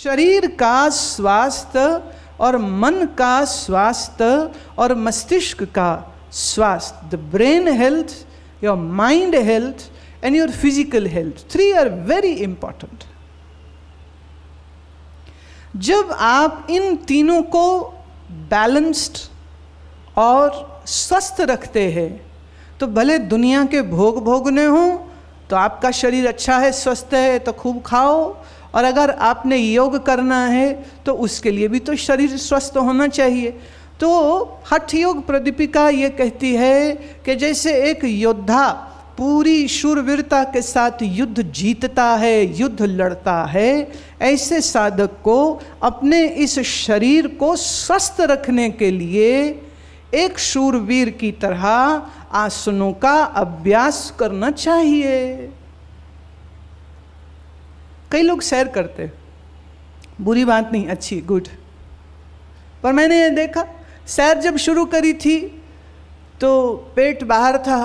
शरीर का स्वास्थ्य और मन का स्वास्थ्य और मस्तिष्क का स्वास्थ्य, the brain health, your mind health and your physical health, 3 are very important. जब आप इन तीनों को बैलेंस्ड और स्वस्थ रखते हैं तो भले दुनिया के भोग भोगने हों तो आपका शरीर अच्छा है, स्वस्थ है तो खूब खाओ, और अगर आपने योग करना है तो उसके लिए भी तो शरीर स्वस्थ होना चाहिए। तो हठ योग प्रदीपिका ये कहती है कि जैसे एक योद्धा पूरी शूरवीरता के साथ युद्ध जीतता है, युद्ध लड़ता है, ऐसे साधक को अपने इस शरीर को स्वस्थ रखने के लिए एक शूरवीर की तरह आसनों का अभ्यास करना चाहिए। कई लोग सैर करते, बुरी बात नहीं, अच्छी, गुड, पर मैंने ये देखा सैर जब शुरू करी थी तो पेट बाहर था,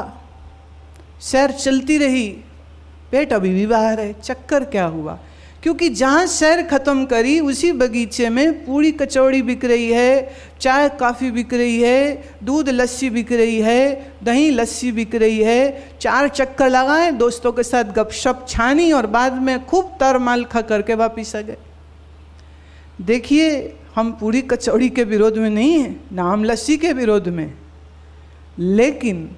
सैर चलती रही, पेट अभी भी बाहर है। चक्कर क्या हुआ? क्योंकि जहाँ सैर खत्म करी उसी बगीचे में पूड़ी कचौड़ी बिक रही है, चाय कॉफ़ी बिक रही है, दूध लस्सी बिक रही है, दही लस्सी बिक रही है। 4 चक्कर लगाए, दोस्तों के साथ गपशप छानी और बाद में खूब तरमाल खा करके वापिस आ गए। देखिए, हम पूड़ी कचौड़ी के विरोध में नहीं हैं, ना हम लस्सी के विरोध में, लेकिन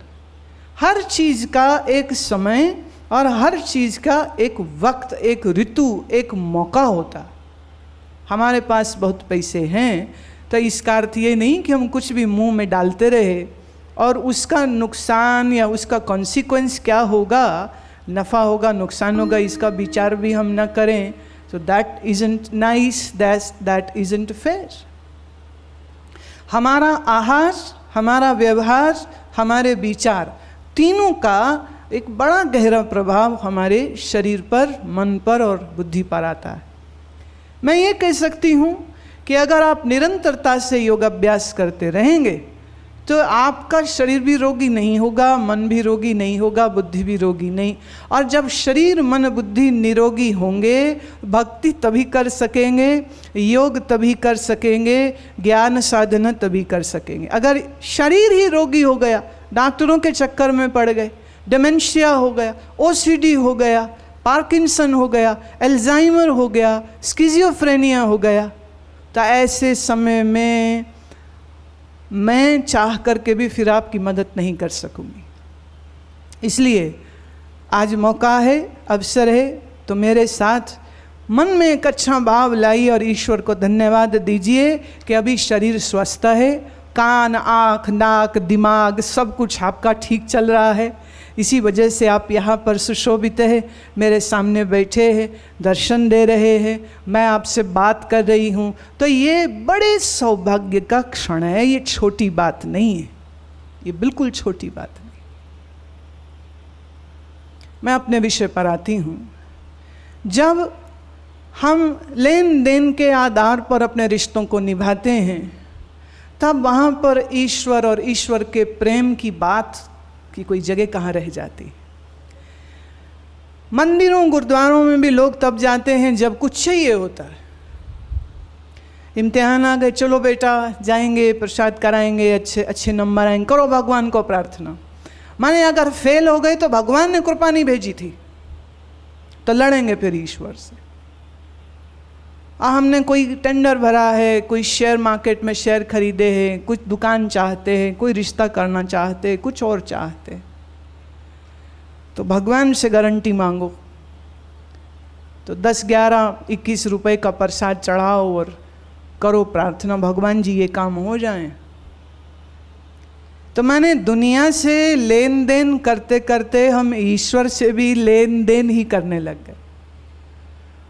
हर चीज़ का एक समय और हर चीज़ का एक वक्त, एक ऋतु, एक मौका होता। हमारे पास बहुत पैसे हैं तो इसका अर्थ ये नहीं कि हम कुछ भी मुंह में डालते रहे और उसका नुकसान या उसका कॉन्सिक्वेंस क्या होगा, नफ़ा होगा नुकसान होगा, इसका विचार भी हम ना करें। तो that isn't nice, that isn't fair. हमारा आहार, हमारा व्यवहार, हमारे विचार, तीनों का एक बड़ा गहरा प्रभाव हमारे शरीर पर, मन पर और बुद्धि पर आता है। मैं ये कह सकती हूँ कि अगर आप निरंतरता से योगाभ्यास करते रहेंगे तो आपका शरीर भी रोगी नहीं होगा, मन भी रोगी नहीं होगा, बुद्धि भी रोगी नहीं। और जब शरीर, मन, बुद्धि निरोगी होंगे, भक्ति तभी कर सकेंगे, योग तभी कर सकेंगे, ज्ञान साधना तभी कर सकेंगे। अगर शरीर ही रोगी हो गया, डॉक्टरों के चक्कर में पड़ गए, डिमेंशिया हो गया, ओसीडी हो गया, पार्किंसन हो गया, अल्जाइमर हो गया, स्किज़ोफ्रेनिया हो गया, तो ऐसे समय में मैं चाह करके भी फिर आपकी मदद नहीं कर सकूंगी। इसलिए आज मौका है, अवसर है, तो मेरे साथ मन में एक अच्छा भाव लाइए और ईश्वर को धन्यवाद दीजिए कि अभी शरीर स्वस्थ है, कान, आँख, नाक, दिमाग सब कुछ आपका ठीक चल रहा है। इसी वजह से आप यहाँ पर सुशोभित हैं, मेरे सामने बैठे हैं, दर्शन दे रहे हैं, मैं आपसे बात कर रही हूँ, तो ये बड़े सौभाग्य का क्षण है। ये छोटी बात नहीं है, ये बिल्कुल छोटी बात नहीं। मैं अपने विषय पर आती हूँ। जब हम लेन देन के आधार पर अपने रिश्तों को निभाते हैं तब वहाँ पर ईश्वर और ईश्वर के प्रेम की बात की कोई जगह कहाँ रह जाती। मंदिरों, गुरुद्वारों में भी लोग तब जाते हैं जब कुछ चाहिए होता है। इम्तिहान आ गए, चलो बेटा जाएंगे, प्रसाद कराएंगे, अच्छे नंबर आएंगे, करो भगवान को प्रार्थना। माने अगर फेल हो गए तो भगवान ने कृपा नहीं भेजी थी, तो लड़ेंगे फिर ईश्वर से। हमने कोई टेंडर भरा है, कोई शेयर मार्केट में शेयर खरीदे हैं, कुछ दुकान चाहते हैं, कोई रिश्ता करना चाहते हैं, कुछ और चाहते हैं, तो भगवान से गारंटी मांगो। तो 10, 11, 21 रुपए का प्रसाद चढ़ाओ और करो प्रार्थना, भगवान जी ये काम हो जाए। तो मैंने दुनिया से लेन देन करते करते हम ईश्वर से भी लेन देन ही करने लग गए।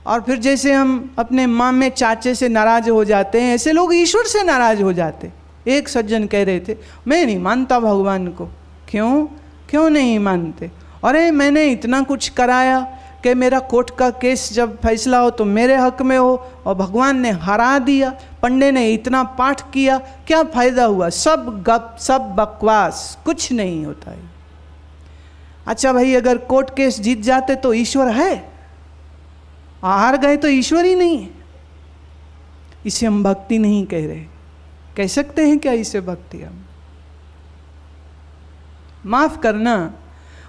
और फिर जैसे हम अपने मामे चाचे से नाराज हो जाते हैं, ऐसे लोग ईश्वर से नाराज हो जाते। एक सज्जन कह रहे थे, मैं नहीं मानता भगवान को। क्यों नहीं मानते? अरे मैंने इतना कुछ कराया कि मेरा कोर्ट का केस जब फैसला हो तो मेरे हक में हो, और भगवान ने हरा दिया। पंडे ने इतना पाठ किया, क्या फ़ायदा हुआ? सब गप, सब बकवास, कुछ नहीं होता है। अच्छा भाई, अगर कोर्ट केस जीत जाते तो ईश्वर है, हार गए तो ईश्वर ही नहीं है। इसे हम भक्ति नहीं कह रहे। कह सकते हैं क्या इसे भक्ति? हम माफ करना,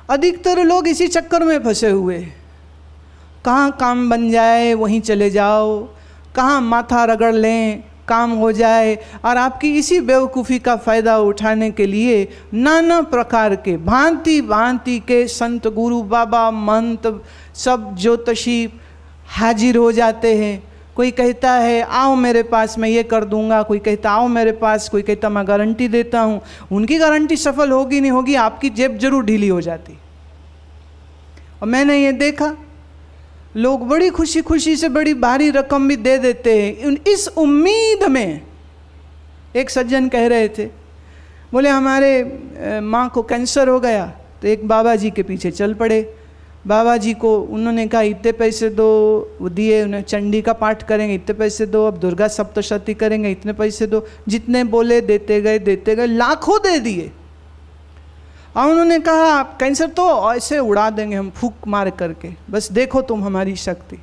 अधिकतर लोग इसी चक्कर में फंसे हुए। कहाँ काम बन जाए वहीं चले जाओ, कहाँ माथा रगड़ लें काम हो जाए, और आपकी इसी बेवकूफ़ी का फ़ायदा उठाने के लिए नाना प्रकार के भांति भांति के संत गुरु बाबा महंत सब ज्योतिषी हाजिर हो जाते हैं। कोई कहता है आओ मेरे पास मैं ये कर दूंगा, कोई कहता आओ मेरे पास, कोई कहता मैं गारंटी देता हूँ। उनकी गारंटी सफल होगी नहीं होगी, आपकी जेब जरूर ढीली हो जाती। और मैंने ये देखा, लोग बड़ी खुशी खुशी से बड़ी भारी रकम भी दे देते हैं इस उम्मीद में। एक सज्जन कह रहे थे, बोले हमारे माँ को कैंसर हो गया, तो एक बाबा जी के पीछे चल पड़े। बाबा जी को उन्होंने कहा इतने पैसे दो, वो दिए। उन्हें चंडी का पाठ करेंगे इतने पैसे दो, अब दुर्गा सप्तशती करेंगे इतने पैसे दो। जितने बोले देते गए, लाखों दे दिए। और उन्होंने कहा कैंसर तो ऐसे उड़ा देंगे हम फूंक मार करके, बस देखो तुम हमारी शक्ति।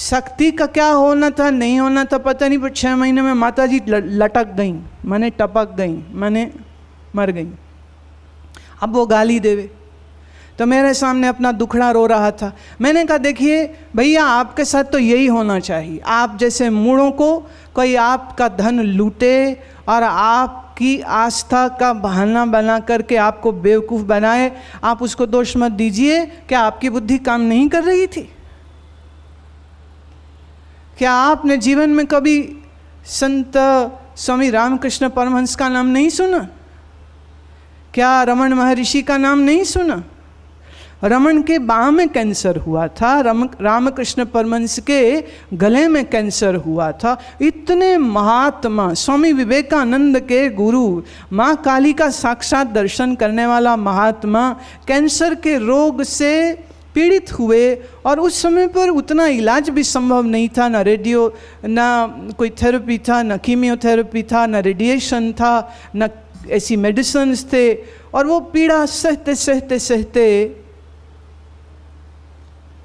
शक्ति का क्या होना था नहीं होना था पता नहीं, पर 6 महीने में माता जी लटक गई, माने टपक गई, माने मर गई। अब वो गाली देवे, तो मेरे सामने अपना दुखड़ा रो रहा था। मैंने कहा देखिए भैया, आपके साथ तो यही होना चाहिए। आप जैसे मूढ़ों को कोई आपका धन लूटे और आपकी आस्था का बहाना बना करके आपको बेवकूफ़ बनाए, आप उसको दोष मत दीजिए। क्या आपकी बुद्धि काम नहीं कर रही थी? क्या आपने जीवन में कभी संत स्वामी रामकृष्ण परमहंस का नाम नहीं सुना? क्या रमन महर्षि का नाम नहीं सुना? रमन के बाह में कैंसर हुआ था, रामकृष्ण परमहंस के गले में कैंसर हुआ था। इतने महात्मा, स्वामी विवेकानंद के गुरु, माँ काली का साक्षात दर्शन करने वाला महात्मा कैंसर के रोग से पीड़ित हुए, और उस समय पर उतना इलाज भी संभव नहीं था। ना रेडियो, ना कोई थेरेपी था, ना कीमियोथेरेपी था, ना रेडिएशन था, ना ऐसी मेडिसिन्स थे। और वो पीड़ा सहते सहते सहते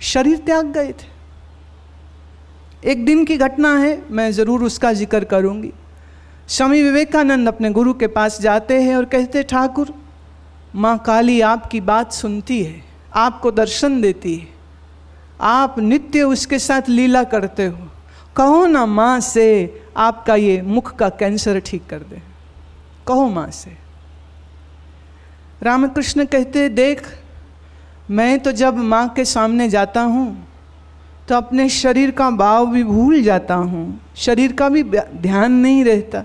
शरीर त्याग गए थे। एक दिन की घटना है, मैं ज़रूर उसका जिक्र करूंगी। स्वामी विवेकानंद अपने गुरु के पास जाते हैं और कहते, ठाकुर माँ काली आपकी बात सुनती है, आपको दर्शन देती है, आप नित्य उसके साथ लीला करते हो, कहो ना माँ से आपका ये मुख का कैंसर ठीक कर दे, कहो माँ से। रामकृष्ण कहते, देख मैं तो जब माँ के सामने जाता हूँ तो अपने शरीर का भाव भी भूल जाता हूँ, शरीर का भी ध्यान नहीं रहता,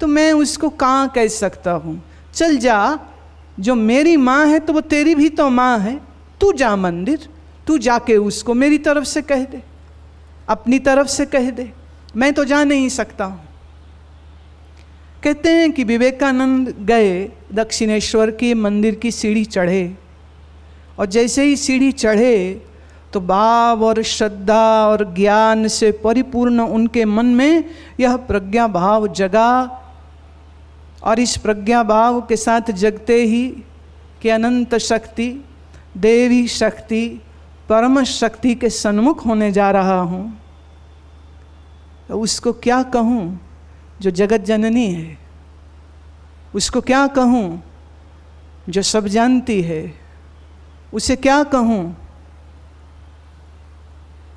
तो मैं उसको कहाँ कह सकता हूँ। चल जा, जो मेरी माँ है तो वो तेरी भी तो माँ है, तू जा मंदिर, तू जाके उसको मेरी तरफ से कह दे, अपनी तरफ से कह दे, मैं तो जा नहीं सकता हूँ। कहते हैं कि विवेकानंद गए दक्षिणेश्वर के मंदिर की सीढ़ी चढ़े, और जैसे ही सीढ़ी चढ़े तो भाव और श्रद्धा और ज्ञान से परिपूर्ण उनके मन में यह प्रज्ञा भाव जगा। और इस प्रज्ञा भाव के साथ जगते ही कि अनंत शक्ति, देवी शक्ति, परम शक्ति के सन्मुख होने जा रहा हूँ, तो उसको क्या कहूँ जो जगत जननी है, उसको क्या कहूँ जो सब जानती है, उसे क्या कहूँ,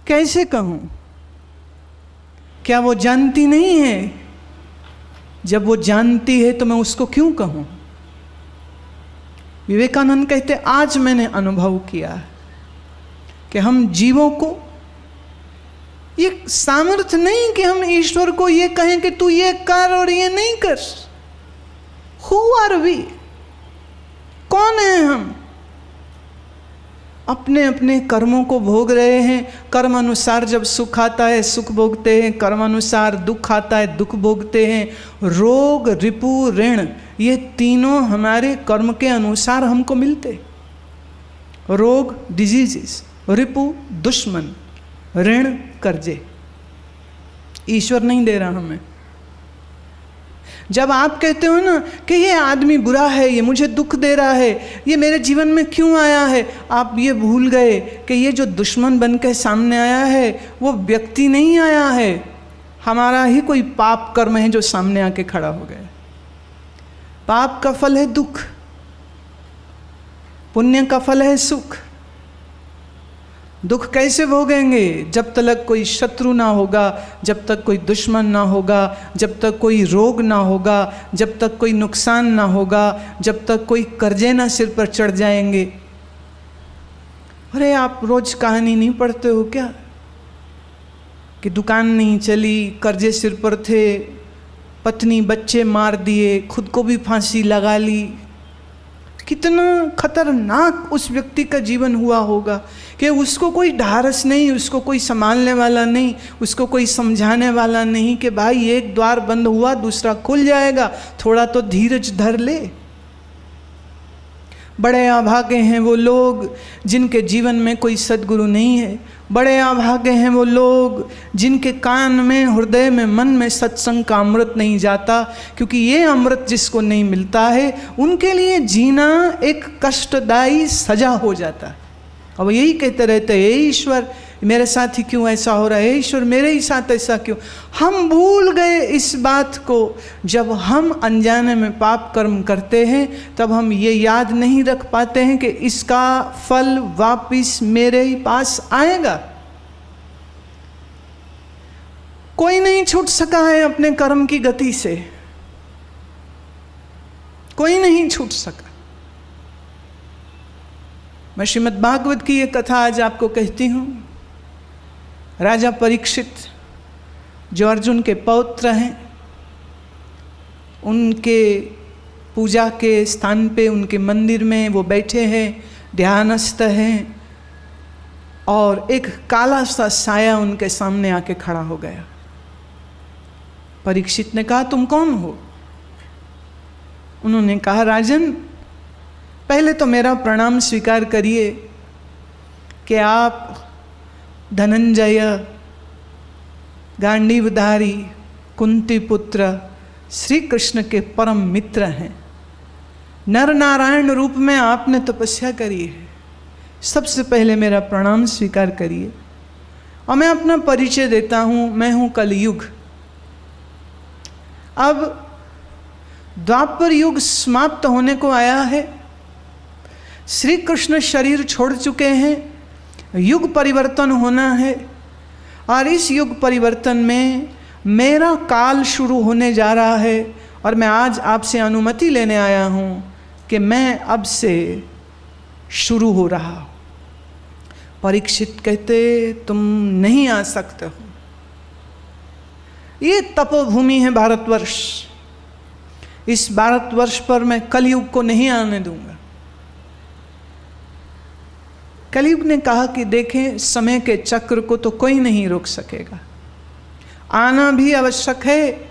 कैसे कहूँ? क्या वो जानती नहीं है? जब वो जानती है तो मैं उसको क्यों कहूँ? विवेकानंद कहते, आज मैंने अनुभव किया कि हम जीवों को ये सामर्थ्य नहीं कि हम ईश्वर को ये कहें कि तू ये कर और ये नहीं कर। Who are we? कौन है हम? अपने अपने कर्मों को भोग रहे हैं। कर्म अनुसार जब सुख आता है सुख भोगते हैं, कर्म अनुसार दुख आता है दुख भोगते हैं। रोग, रिपु, ऋण, ये तीनों हमारे कर्म के अनुसार हमको मिलते। रोग डिजीजेस, रिपु दुश्मन, ऋण कर्जे। ईश्वर नहीं दे रहा हमें। जब आप कहते हो ना कि ये आदमी बुरा है, ये मुझे दुख दे रहा है, ये मेरे जीवन में क्यों आया है, आप ये भूल गए कि ये जो दुश्मन बन के सामने आया है वो व्यक्ति नहीं आया है, हमारा ही कोई पाप कर्म है जो सामने आके खड़ा हो गया। पाप का फल है दुख, पुण्य का फल है सुख। दुख कैसे भोगेंगे? जब तक कोई शत्रु ना होगा, जब तक कोई दुश्मन ना होगा, जब तक कोई रोग ना होगा, जब तक कोई नुकसान ना होगा, जब तक कोई कर्जे ना सिर पर चढ़ जाएंगे। अरे आप रोज कहानी नहीं पढ़ते हो क्या कि दुकान नहीं चली, कर्जे सिर पर थे, पत्नी बच्चे मार दिए, खुद को भी फांसी लगा ली। कितना खतरनाक उस व्यक्ति का जीवन हुआ होगा कि उसको कोई ढारस नहीं, उसको कोई संभालने वाला नहीं, उसको कोई समझाने वाला नहीं कि भाई एक द्वार बंद हुआ दूसरा खुल जाएगा, थोड़ा तो धीरज धर ले। बड़े अभागे हैं वो लोग जिनके जीवन में कोई सद्गुरु नहीं है। बड़े अभागे हैं वो लोग जिनके कान में, हृदय में, मन में सत्संग का अमृत नहीं जाता, क्योंकि ये अमृत जिसको नहीं मिलता है उनके लिए जीना एक कष्टदायी सजा हो जाता है। अब यही कहते रहते हैं, हे ईश्वर मेरे साथ ही क्यों ऐसा हो रहा है, हे ईश्वर मेरे ही साथ ऐसा क्यों। हम भूल गए इस बात को, जब हम अनजाने में पाप कर्म करते हैं तब हम ये याद नहीं रख पाते हैं कि इसका फल वापिस मेरे ही पास आएगा। कोई नहीं छूट सका है अपने कर्म की गति से, कोई नहीं छूट सका। मैं श्रीमद् भागवत की ये कथा आज आपको कहती हूँ। राजा परीक्षित जो अर्जुन के पौत्र हैं, उनके पूजा के स्थान पे, उनके मंदिर में वो बैठे हैं, ध्यानस्थ हैं, और एक काला सा साया उनके सामने आके खड़ा हो गया। परीक्षित ने कहा तुम कौन हो? उन्होंने कहा राजन पहले तो मेरा प्रणाम स्वीकार करिए कि आप धनंजय, गांडीवधारी, कुंती पुत्र श्री कृष्ण के परम मित्र हैं। नर नारायण रूप में आपने तपस्या करी है। सबसे पहले मेरा प्रणाम स्वीकार करिए। और मैं अपना परिचय देता हूँ, मैं हूँ कलयुग। अब द्वापर युग समाप्त होने को आया है। श्री कृष्ण शरीर छोड़ चुके हैं, युग परिवर्तन होना है, और इस युग परिवर्तन में मेरा काल शुरू होने जा रहा है। और मैं आज आपसे अनुमति लेने आया हूँ कि मैं अब से शुरू हो रहा हूँ। परीक्षित कहते तुम नहीं आ सकते हो, ये तपोभूमि है भारतवर्ष, इस भारतवर्ष पर मैं कलयुग को नहीं आने दूंगा। कलयुग ने कहा कि देखें समय के चक्र को तो कोई नहीं रोक सकेगा, आना भी आवश्यक है,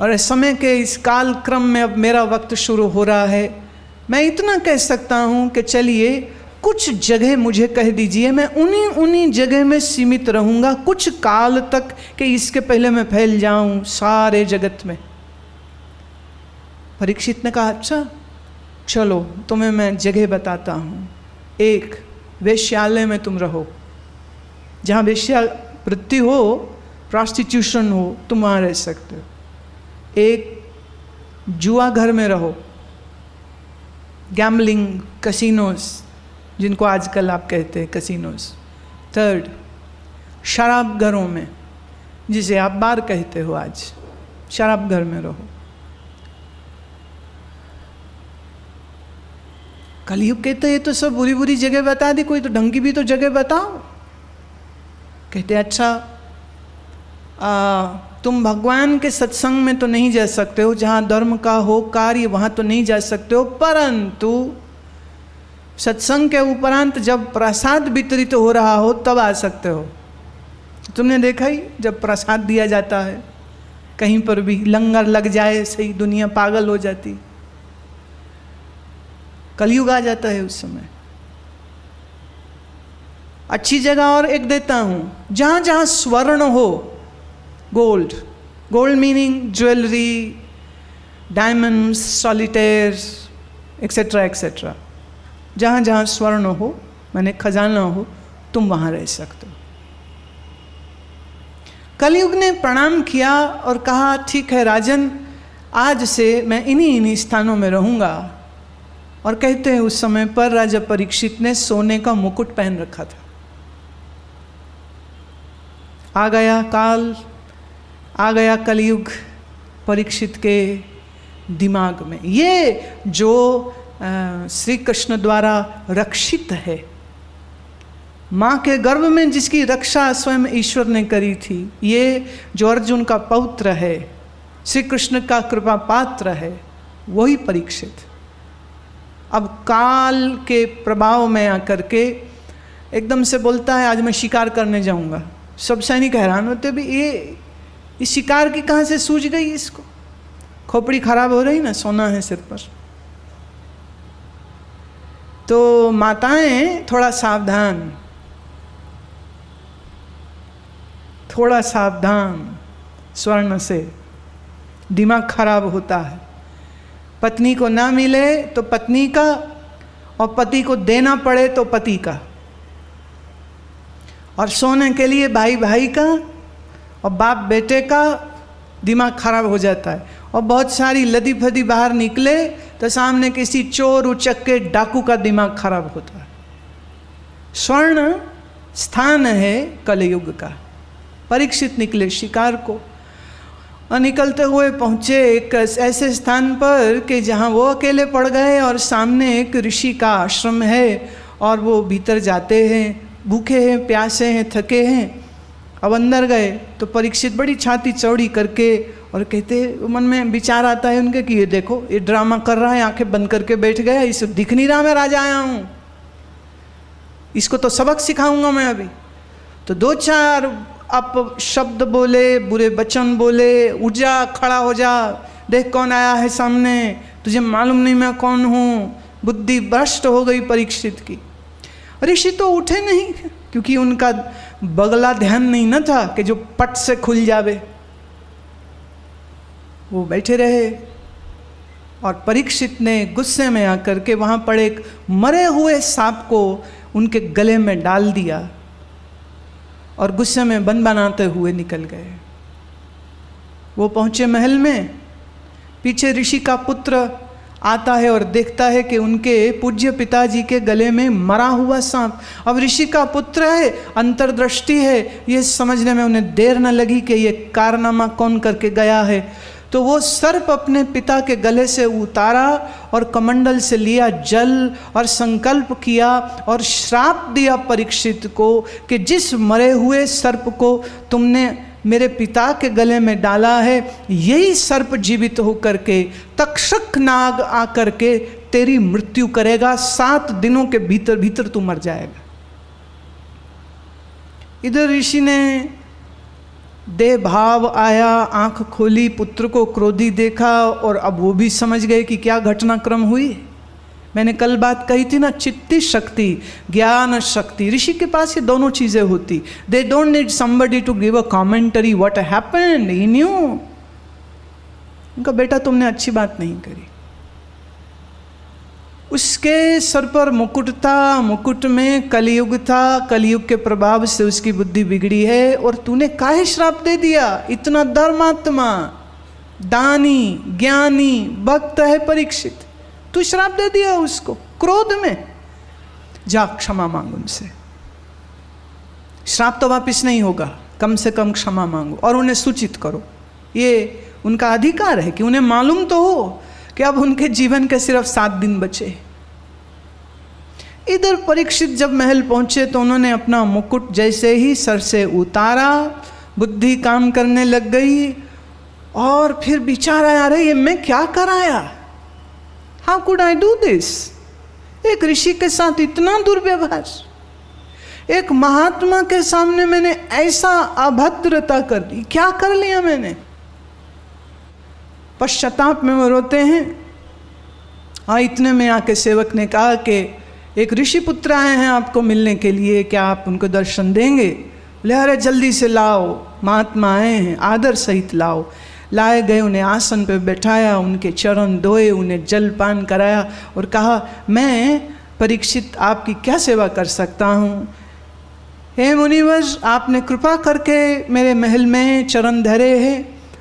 और समय के इस काल क्रम में अब मेरा वक्त शुरू हो रहा है। मैं इतना कह सकता हूँ कि चलिए कुछ जगह मुझे कह दीजिए, मैं उन्हीं जगह में सीमित रहूँगा कुछ काल तक, कि इसके पहले मैं फैल जाऊँ सारे जगत में। परीक्षित ने कहा अच्छा चलो तुम्हें मैं जगह बताता हूँ। एक वेश्यालय में तुम रहो, जहाँ वेश्यावृत्ति हो, प्रॉस्टिट्यूशन हो, तुम वहाँ रह सकते हो। एक जुआ घर में रहो, गैम्बलिंग कसिनोस जिनको आजकल आप कहते हैं कसिनोस। थर्ड शराब घरों में, जिसे आप बार कहते हो आज, शराब घर में रहो। कलयुग कहते ये तो सब बुरी बुरी जगह बता दी, कोई तो ढंग की भी तो जगह बताओ। कहते अच्छा तुम भगवान के सत्संग में तो नहीं जा सकते हो, जहाँ धर्म का हो कार्य वहाँ तो नहीं जा सकते हो, परंतु सत्संग के उपरांत जब प्रसाद वितरित हो रहा हो तब आ सकते हो। तुमने देखा ही जब प्रसाद दिया जाता है कहीं पर भी, लंगर लग जाए सही दुनिया पागल हो जाती। कलयुग आ जाता है उस समय। अच्छी जगह और एक देता हूँ, जहाँ जहाँ स्वर्ण हो, gold, gold meaning jewellery, diamonds, solitaires etcetera etcetera, जहाँ जहाँ स्वर्ण हो माने खजाना हो, तुम वहाँ रह सकते हो। कलयुग ने प्रणाम किया और कहा, ठीक है राजन, आज से मैं इन्हीं स्थानों में रहूँगा। और कहते हैं उस समय पर राजा परीक्षित ने सोने का मुकुट पहन रखा था। आ गया काल, आ गया कलयुग परीक्षित के दिमाग में। ये जो श्री कृष्ण द्वारा रक्षित है, माँ के गर्भ में जिसकी रक्षा स्वयं ईश्वर ने करी थी, ये जो अर्जुन का पौत्र है, श्री कृष्ण का कृपा पात्र है, वही परीक्षित अब काल के प्रभाव में आकर के एकदम से बोलता है, आज मैं शिकार करने जाऊंगा। सब सैनिक हैरान होते भी, ये शिकार की कहाँ से सूझ गई इसको? खोपड़ी खराब हो रही ना, सोना है सिर पर। तो माताएं थोड़ा सावधान, थोड़ा सावधान, स्वर्ण से दिमाग खराब होता है। पत्नी को ना मिले तो पत्नी का, और पति को देना पड़े तो पति का, और सोने के लिए भाई भाई का और बाप बेटे का दिमाग खराब हो जाता है। और बहुत सारी लदी फदी बाहर निकले तो सामने किसी चोर उचक्के डाकू का दिमाग खराब होता है। स्वर्ण स्थान है कलयुग का। परीक्षित निकले शिकार को, और निकलते हुए पहुँचे एक ऐसे स्थान पर कि जहाँ वो अकेले पड़ गए और सामने एक ऋषि का आश्रम है, और वो भीतर जाते हैं, भूखे हैं, प्यासे हैं, थके हैं। अब अंदर गए तो परीक्षित बड़ी छाती चौड़ी करके और कहते, मन में विचार आता है उनके कि ये देखो, ये ड्रामा कर रहा है, आंखें बंद करके बैठ गया, इसे दिख नहीं रहा मैं राजा आया हूँ, इसको तो सबक सिखाऊंगा मैं अभी। तो दो चार आप शब्द बोले, बुरे वचन बोले, उठ जा, खड़ा हो जा, देख कौन आया है सामने, तुझे मालूम नहीं मैं कौन हूँ। बुद्धि भ्रष्ट हो गई परीक्षित की। ऋषि तो उठे नहीं, क्योंकि उनका बगला ध्यान नहीं न था कि जो पट से खुल जावे। वो बैठे रहे, और परीक्षित ने गुस्से में आकर के वहाँ पर एक मरे हुए सांप को उनके गले में डाल दिया, और गुस्से में बन बनाते हुए निकल गए। वो पहुँचे महल में, पीछे ऋषि का पुत्र आता है और देखता है कि उनके पूज्य पिताजी के गले में मरा हुआ सांप। अब ऋषि का पुत्र है, अंतर्दृष्टि है, ये समझने में उन्हें देर न लगी कि ये कारनामा कौन करके गया है। तो वो सर्प अपने पिता के गले से उतारा और कमंडल से लिया जल, और संकल्प किया और श्राप दिया परीक्षित को कि जिस मरे हुए सर्प को तुमने मेरे पिता के गले में डाला है, यही सर्प जीवित होकर के तक्षक नाग आकर के तेरी मृत्यु करेगा। 7 दिनों के भीतर भीतर तू मर जाएगा। इधर ऋषि ने देह भाव आया, आंख खोली, पुत्र को क्रोधी देखा, और अब वो भी समझ गए कि क्या घटनाक्रम हुई। मैंने कल बात कही थी ना, चित्ती शक्ति, ज्ञान शक्ति। ऋषि के पास ये दोनों चीजें होती। They don't need somebody to give a commentary what happened, he knew. उनका बेटा तुमने अच्छी बात नहीं करी। उसके सर पर मुकुट था, मुकुट में कलयुग था, कलयुग के प्रभाव से उसकी बुद्धि बिगड़ी है, और तूने काहे श्राप दे दिया? इतना धर्मात्मा, दानी, ज्ञानी, भक्त है परीक्षित, तू श्राप दे दिया उसको क्रोध में। जा क्षमा मांग उनसे, श्राप तो वापस नहीं होगा, कम से कम क्षमा मांगो और उन्हें सूचित करो। ये उनका अधिकार है कि उन्हें मालूम तो हो कि अब उनके जीवन के सिर्फ 7 दिन बचे। इधर परीक्षित जब महल पहुंचे तो उन्होंने अपना मुकुट जैसे ही सर से उतारा, बुद्धि काम करने लग गई, और फिर विचार आया, अरे ये मैं क्या कराया, how could I do this? एक ऋषि के साथ इतना दुर्व्यवहार, एक महात्मा के सामने मैंने ऐसा अभद्रता कर दी, क्या कर लिया मैंने? पश्चाताप में वो रोते हैं। इतने में आके सेवक ने कहा कि एक ऋषि पुत्र आए हैं आपको मिलने के लिए, क्या आप उनको दर्शन देंगे? बोले अरे जल्दी से लाओ, महात्मा आए हैं, आदर सहित लाओ। लाए गए, उन्हें आसन पे बैठाया, उनके चरण धोए, उन्हें जल पान कराया और कहा, मैं परीक्षित आपकी क्या सेवा कर सकता हूँ? हे मुनिवर, आपने कृपा करके मेरे महल में चरण धरे हैं,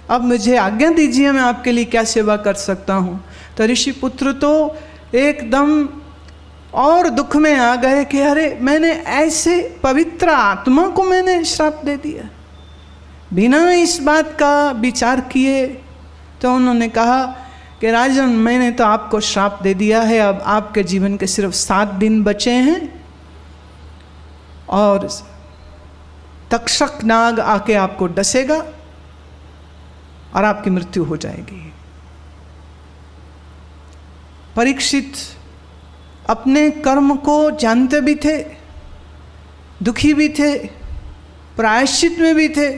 अब मुझे आज्ञा दीजिए, मैं आपके लिए क्या सेवा कर सकता हूँ। तो ऋषि पुत्र तो एकदम और दुख में आ गए कि अरे मैंने ऐसे पवित्र आत्मा को मैंने श्राप दे दिया बिना इस बात का विचार किए। तो उन्होंने कहा कि राजन, मैंने तो आपको श्राप दे दिया है, अब आपके जीवन के सिर्फ 7 दिन बचे हैं और तक्षक नाग आके आपको डसेगा और आपकी मृत्यु हो जाएगी। परीक्षित अपने कर्म को जानते भी थे, दुखी भी थे, प्रायश्चित में भी थे।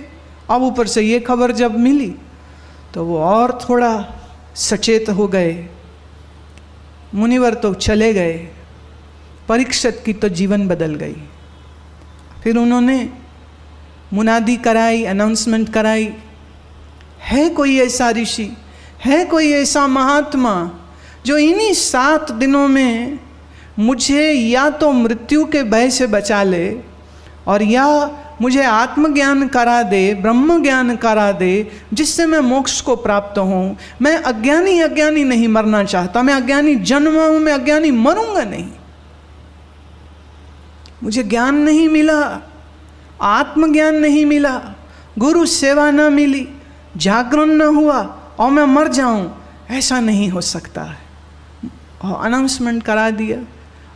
अब ऊपर से ये खबर जब मिली तो वो और थोड़ा सचेत हो गए। मुनिवर तो चले गए, परीक्षित की तो जीवन बदल गई। फिर उन्होंने मुनादी कराई, अनाउंसमेंट कराई, है कोई ऐसा ऋषि, है कोई ऐसा महात्मा जो इन्हीं 7 दिनों में मुझे या तो मृत्यु के भय से बचा ले और या मुझे आत्मज्ञान करा दे, ब्रह्म ज्ञान करा दे, जिससे मैं मोक्ष को प्राप्त हूँ। मैं अज्ञानी नहीं मरना चाहता, मैं अज्ञानी जन्मा हूँ, मैं अज्ञानी मरूंगा नहीं। मुझे ज्ञान नहीं मिला, आत्मज्ञान नहीं मिला, गुरु सेवा न मिली, जागरण न हुआ और मैं मर जाऊं, ऐसा नहीं हो सकता है। और अनाउंसमेंट करा दिया।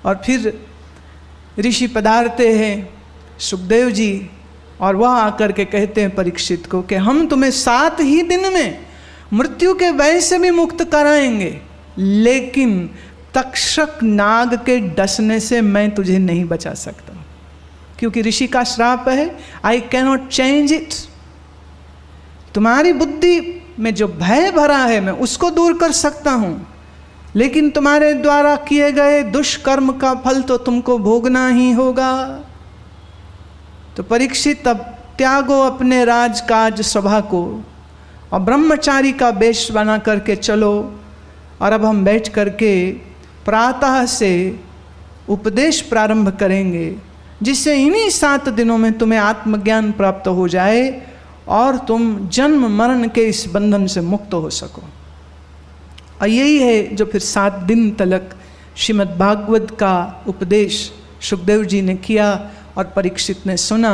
और फिर ऋषि पधारते हैं सुखदेव जी, और वह आकर के कहते हैं परीक्षित को कि हम तुम्हें 7 ही दिन में मृत्यु के भय से भी मुक्त कराएंगे, लेकिन तक्षक नाग के डसने से मैं तुझे नहीं बचा सकता, क्योंकि ऋषि का श्राप है। I cannot change it. तुम्हारी बुद्धि में जो भय भरा है मैं उसको दूर कर सकता हूँ, लेकिन तुम्हारे द्वारा किए गए दुष्कर्म का फल तो तुमको भोगना ही होगा। तो परीक्षित, अब त्यागो अपने राजकाज सभा को और ब्रह्मचारी का वेश बना करके चलो, और अब हम बैठ करके प्रातः से उपदेश प्रारंभ करेंगे, जिससे इन्हीं 7 दिनों में तुम्हें आत्मज्ञान प्राप्त हो जाए और तुम जन्म मरण के इस बंधन से मुक्त हो सको। और यही है जो फिर 7 दिन तक श्रीमद् भागवत का उपदेश सुखदेव जी ने किया और परीक्षित ने सुना।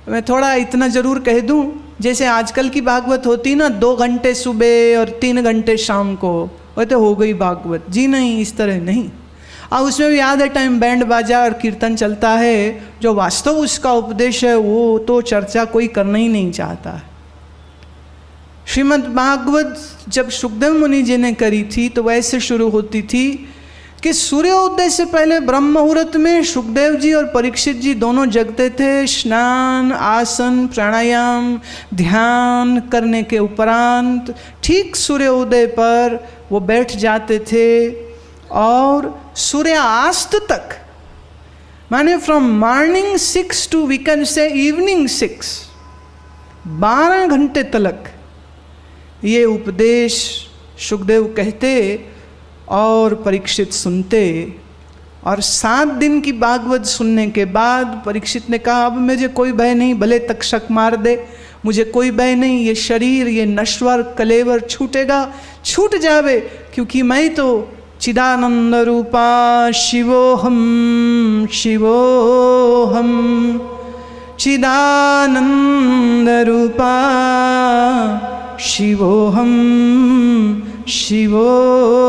मैं थोड़ा इतना जरूर कह दूं, जैसे आजकल की भागवत होती ना, 2 घंटे सुबह और 3 घंटे शाम को, वो तो हो गई भागवत। जी नहीं, इस तरह नहीं। और उसमें भी आधे टाइम बैंड बाजा और कीर्तन चलता है, जो वास्तव उसका उपदेश है वो तो चर्चा कोई करना ही नहीं चाहता है। श्रीमद् भागवत जब सुखदेव मुनि जी ने करी थी तो वैसे शुरू होती थी कि सूर्योदय से पहले ब्रह्म मुहूर्त में सुखदेव जी और परीक्षित जी दोनों जगते थे। स्नान, आसन, प्राणायाम, ध्यान करने के उपरांत ठीक सूर्योदय पर वो बैठ जाते थे और सूर्यास्त तक, माने from morning 6 to we can say evening 6, 12 घंटे तक ये उपदेश सुखदेव कहते और परीक्षित सुनते। और 7 दिन की भागवत सुनने के बाद परीक्षित ने कहा, अब मुझे कोई भय नहीं, भले तक्षक मार दे, मुझे कोई भय नहीं। ये शरीर, ये नश्वर कलेवर छूटेगा, छूट जावे, क्योंकि मैं तो चिदानंद रूपा शिवोहम शिवोहम, चिदानंद रूपा शिवोहम शिवोहम।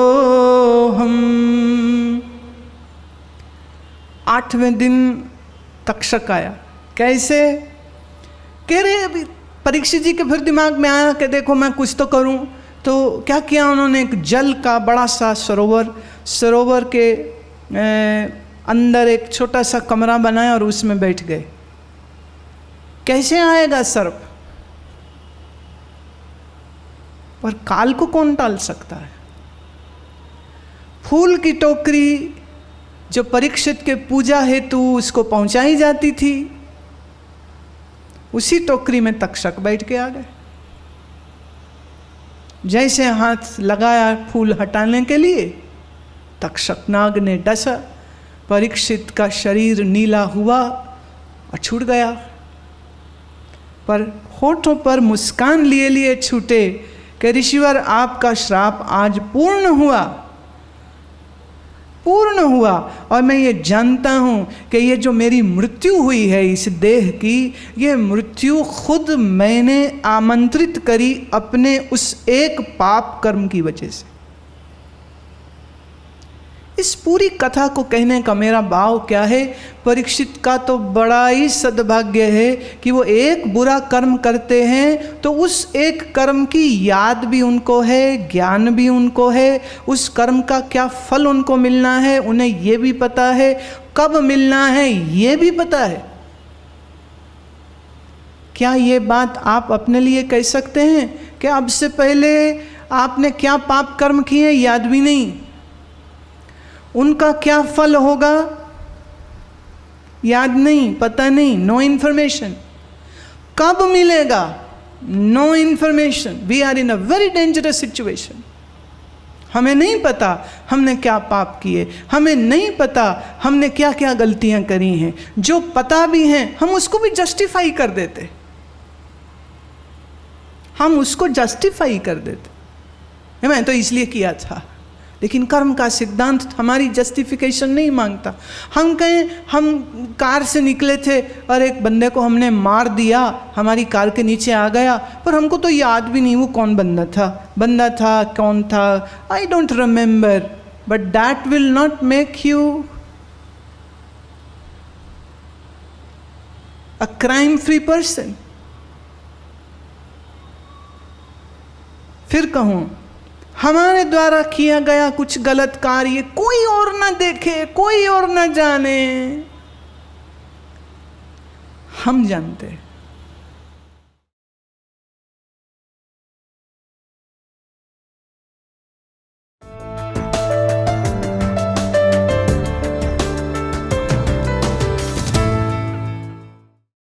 8वें दिन तक्षक आया। कैसे? कह रहे अभी परीक्षित जी के फिर दिमाग में आया कि देखो मैं कुछ तो करूं। तो क्या किया उन्होंने, एक जल का बड़ा सा सरोवर के अंदर एक छोटा सा कमरा बनाया और उसमें बैठ गए। कैसे आएगा सर्प? पर काल को कौन टाल सकता है? फूल की टोकरी जो परीक्षित के पूजा हेतु उसको पहुंचाई जाती थी, उसी टोकरी में तक्षक बैठ के आ गए। जैसे हाथ लगाया फूल हटाने के लिए, तक्षक नाग ने डसा, परीक्षित का शरीर नीला हुआ और छूट गया। पर होठों पर मुस्कान लिए लिए छूटे कि ऋषिवर आपका श्राप आज पूर्ण हुआ, पूर्ण हुआ। और मैं ये जानता हूँ कि ये जो मेरी मृत्यु हुई है इस देह की, ये मृत्यु खुद मैंने आमंत्रित करी अपने उस एक पाप कर्म की वजह से। इस पूरी कथा को कहने का मेरा भाव क्या है? परीक्षित का तो बड़ा ही सद्भाग्य है कि वो एक बुरा कर्म करते हैं तो उस एक कर्म की याद भी उनको है, ज्ञान भी उनको है, उस कर्म का क्या फल उनको मिलना है उन्हें ये भी पता है, कब मिलना है ये भी पता है। क्या ये बात आप अपने लिए कह सकते हैं कि अब से पहले आपने क्या पाप कर्म किए याद भी नहीं, उनका क्या फल होगा याद नहीं, पता नहीं, नो इन्फॉर्मेशन। कब मिलेगा? No information. We are in a very dangerous situation. हमें नहीं पता हमने क्या पाप किए, हमें नहीं पता हमने क्या क्या गलतियां करी हैं। जो पता भी हैं हम उसको भी जस्टिफाई कर देते, हम उसको जस्टिफाई कर देते, मैं तो इसलिए किया था। लेकिन कर्म का सिद्धांत हमारी जस्टिफिकेशन नहीं मांगता। हम कहें हम कार से निकले थे और एक बंदे को हमने मार दिया, हमारी कार के नीचे आ गया, पर हमको तो याद भी नहीं वो कौन बंदा था कौन था, I don't remember, but that will not make you a crime free person. फिर कहूं हमारे द्वारा किया गया कुछ गलत कार्य कोई और ना देखे, कोई और ना जाने, हम जानते हैं।